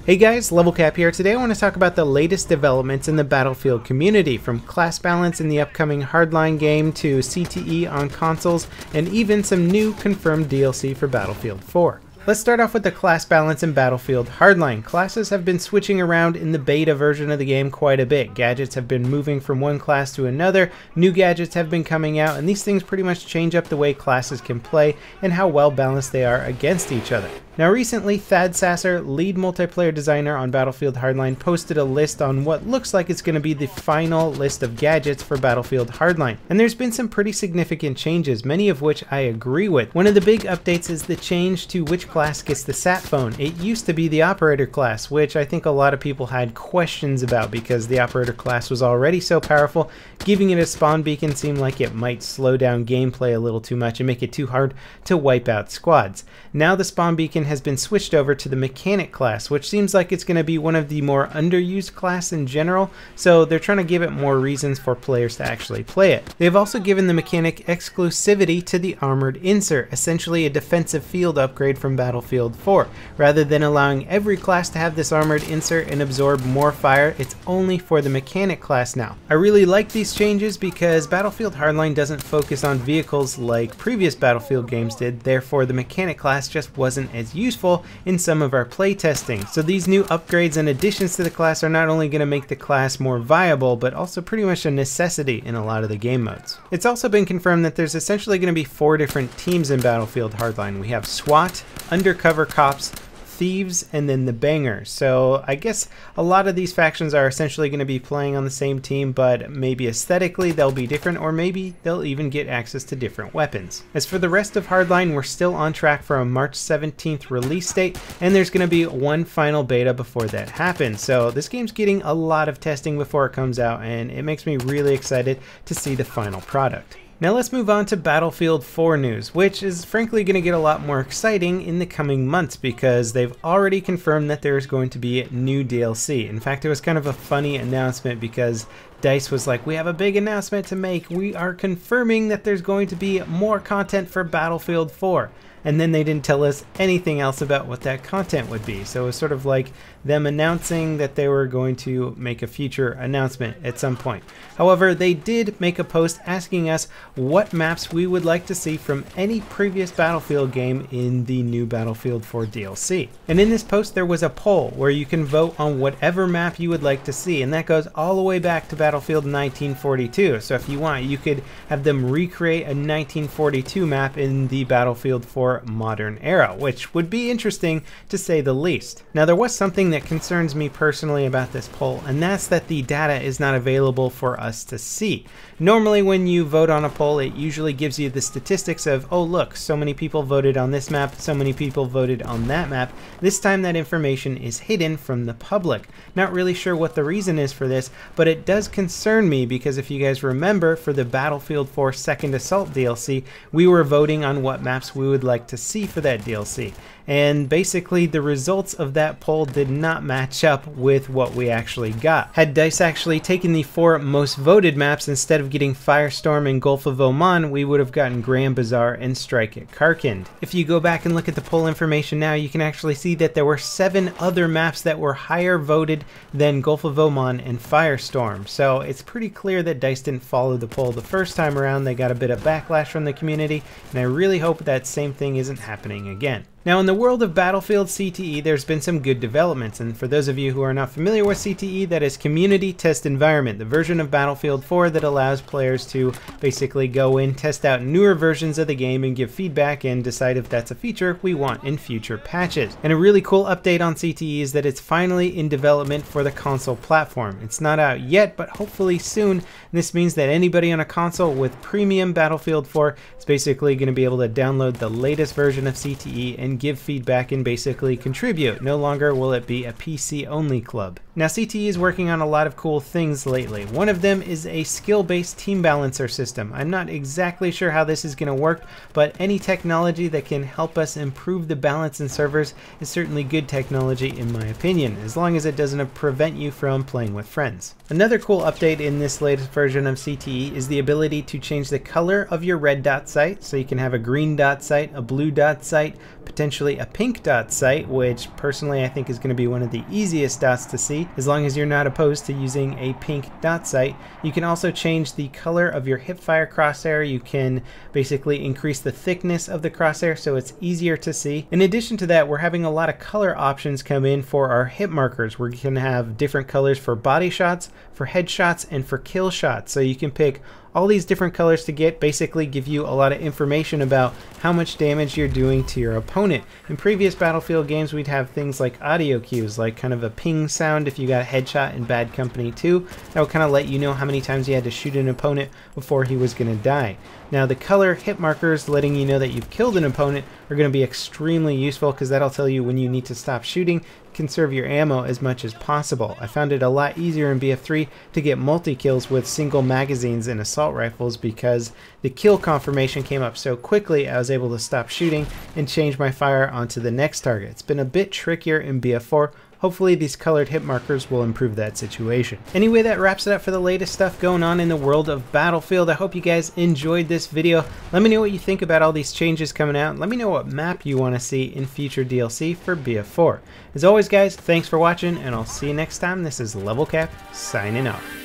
Hey guys, LevelCap here. Today I want to talk about the latest developments in the Battlefield community, from class balance in the upcoming Hardline game to CTE on consoles, and even some new confirmed DLC for Battlefield 4. Let's start off with the class balance in Battlefield Hardline. Classes have been switching around in the beta version of the game quite a bit. Gadgets have been moving from one class to another, new gadgets have been coming out, and these things pretty much change up the way classes can play and how well balanced they are against each other. Now recently, Thad Sasser, lead multiplayer designer on Battlefield Hardline, posted a list on what looks like it's going to be the final list of gadgets for Battlefield Hardline. And there's been some pretty significant changes, many of which I agree with. One of the big updates is the change to which class gets the sat phone. It used to be the operator class, which I think a lot of people had questions about because the operator class was already so powerful. Giving it a spawn beacon seemed like it might slow down gameplay a little too much and make it too hard to wipe out squads. Now the spawn beacon has been switched over to the mechanic class, which seems like it's going to be one of the more underused class in general, so they're trying to give it more reasons for players to actually play it. They've also given the mechanic exclusivity to the armored insert, essentially a defensive field upgrade from Battlefield 4. Rather than allowing every class to have this armored insert and absorb more fire, it's only for the mechanic class now. I really like these changes because Battlefield Hardline doesn't focus on vehicles like previous Battlefield games did, therefore the mechanic class just wasn't as useful in some of our playtesting. So these new upgrades and additions to the class are not only going to make the class more viable, but also pretty much a necessity in a lot of the game modes. It's also been confirmed that there's essentially going to be 4 different teams in Battlefield Hardline. We have SWAT, Undercover Cops, Thieves, and then the Bangers. So I guess a lot of these factions are essentially going to be playing on the same team, but maybe aesthetically they'll be different, or maybe they'll even get access to different weapons. As for the rest of Hardline, we're still on track for a March 17th release date, and there's going to be one final beta before that happens. So this game's getting a lot of testing before it comes out, and it makes me really excited to see the final product. Now let's move on to Battlefield 4 news, which is frankly going to get a lot more exciting in the coming months because they've already confirmed that there is going to be new DLC. In fact, it was kind of a funny announcement because DICE was like, we have a big announcement to make. We are confirming that there's going to be more content for Battlefield 4. And then they didn't tell us anything else about what that content would be. So it was sort of like them announcing that they were going to make a future announcement at some point. However, they did make a post asking us what maps we would like to see from any previous Battlefield game in the new Battlefield 4 DLC. And in this post there was a poll where you can vote on whatever map you would like to see, and that goes all the way back to Battlefield 1942. So if you want, you could have them recreate a 1942 map in the Battlefield 4 modern era, which would be interesting to say the least. Now there was something that concerns me personally about this poll, and that's that the data is not available for us to see. Normally when you vote on a poll, it usually gives you the statistics of, oh look, so many people voted on this map, so many people voted on that map. This time that information is hidden from the public. Not really sure what the reason is for this, but it does concern me because if you guys remember, for the Battlefield 4 Second Assault DLC, we were voting on what maps we would like to see for that DLC. And basically the results of that poll did not match up with what we actually got. Had DICE actually taken the 4 most voted maps instead of getting Firestorm and Gulf of Oman, we would have gotten Grand Bazaar and Strike at Karkand. If you go back and look at the poll information now, you can actually see that there were 7 other maps that were higher voted than Gulf of Oman and Firestorm. So it's pretty clear that DICE didn't follow the poll the first time around. They got a bit of backlash from the community, and I really hope that same thing isn't happening again. Now in the world of Battlefield CTE, there's been some good developments, and for those of you who are not familiar with CTE, that is Community Test Environment, the version of Battlefield 4 that allows players to basically go in, test out newer versions of the game and give feedback and decide if that's a feature we want in future patches. And a really cool update on CTE is that it's finally in development for the console platform. It's not out yet, but hopefully soon. This means that anybody on a console with premium Battlefield 4 is basically going to be able to download the latest version of CTE and give feedback and basically contribute. No longer will it be a PC only club. Now CTE is working on a lot of cool things lately. One of them is a skill-based team balancer system. I'm not exactly sure how this is going to work, but any technology that can help us improve the balance in servers is certainly good technology in my opinion, as long as it doesn't prevent you from playing with friends. Another cool update in this latest version of CTE is the ability to change the color of your red dot sight, so you can have a green dot sight, a blue dot sight, potentially potentially a pink dot sight, which personally I think is going to be one of the easiest dots to see, as long as you're not opposed to using a pink dot sight. You can also change the color of your hipfire crosshair. You can basically increase the thickness of the crosshair so it's easier to see. In addition to that, we're having a lot of color options come in for our hit markers. We're going to have different colors for body shots, for headshots, and for kill shots. So you can pick all these different colors to basically give you a lot of information about how much damage you're doing to your opponent. In previous Battlefield games, we'd have things like audio cues, like kind of a ping sound if you got a headshot in Bad Company 2. That would kind of let you know how many times you had to shoot an opponent before he was going to die. Now the color hit markers letting you know that you've killed an opponent are going to be extremely useful, because that'll tell you when you need to stop shooting, conserve your ammo as much as possible. I found it a lot easier in BF3 to get multi-kills with single magazines and assault rifles, because the kill confirmation came up so quickly I was able to stop shooting and change my fire onto the next target. It's been a bit trickier in BF4. Hopefully these colored hit markers will improve that situation. Anyway, that wraps it up for the latest stuff going on in the world of Battlefield. I hope you guys enjoyed this video. Let me know what you think about all these changes coming out. Let me know what map you want to see in future DLC for BF4. As always guys, thanks for watching, and I'll see you next time. This is LevelCap signing off.